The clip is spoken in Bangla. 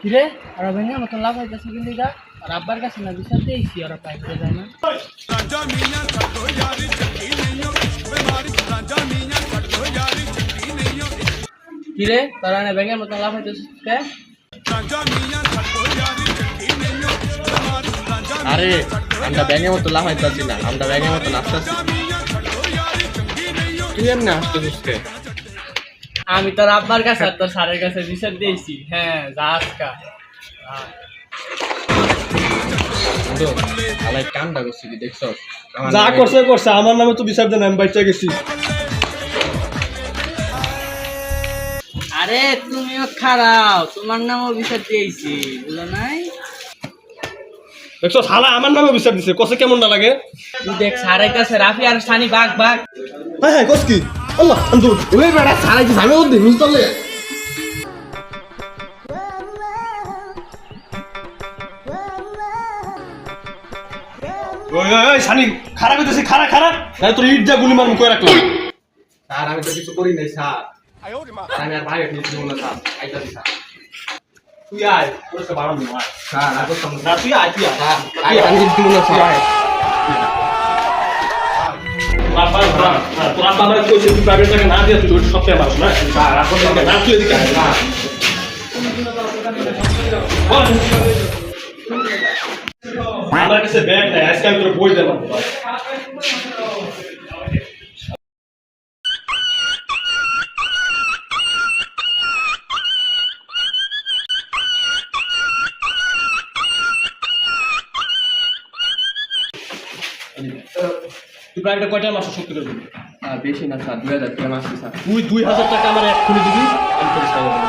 কিরে আর ভেঙে মতন লাভ হইতেছে কিন্তু এটা আর আব্বার কাছে না বিচার দিয়েছি ওরা পাই করে যায় না কিরে তোরা না ভেঙে মতন লাভ হইতেছে আরে আমরা ব্যাঙের মতো লাফাইতেছি না, আমরা ব্যাঙের মতো নাচতেছি। তুই এমনি আসতেছিস কে? আমি তোর আব্বার কাছে আর তোর স্যারের কাছে বিচার দিয়েছি। হ্যাঁ যা আজকা আলাই কামটা করছি কি দেখছ? যা করছে করছে, আমার নামে তো বিচার দেন, আমি বাচ্চা গেছি। আরে তুমিও খারাপ, তোমার নামও বিচার দিয়েছি বুঝলো নাই? দেখছো শালা আমার নামে বিচার দিছে, কসে কেমনটা লাগে? তুই দেখ স্যারের কাছে রাফি আর সানি বাঘ বাঘ। হ্যাঁ হ্যাঁ কস কি? আল্লাহ আন্দুর ওই বেটা সারাই কি আমি ওদের রুল চলে। ওই ওই ওই শানি খারাপ হইতেছে, খারাপ খারাপ না তোর ইট যা গুলি মারমু কই রাখলাম। স্যার আমি তো কিছু করি নাই স্যার। আমি আর ভাই কিছু বললাম স্যার, আইতাছি স্যার। তুই আয় তোর সাথে বাড়াম না স্যার আগত না, তুই আয় তুই আয়। স্যার আমি কিছু বললাম স্যার। বাবা তোর আব্বা আমার কইছে তুই প্রাইভেট টাকা না দিয়ে তুই ওই সপ্তাহে মারছ না। স্যার আপনি না তুই এদিকে আয়। বল আমার কাছে ব্যাগ নাই, আজকে আমি তোর বই দেব। তুই প্রাইভেটে কয়টা মাসে সত্যি করবি? বেশি না স্যার, 2000 টাকা মাসে স্যার। তুই 2000 টাকা আমার এক্ষুনি দিবি, আমি তোর সাথে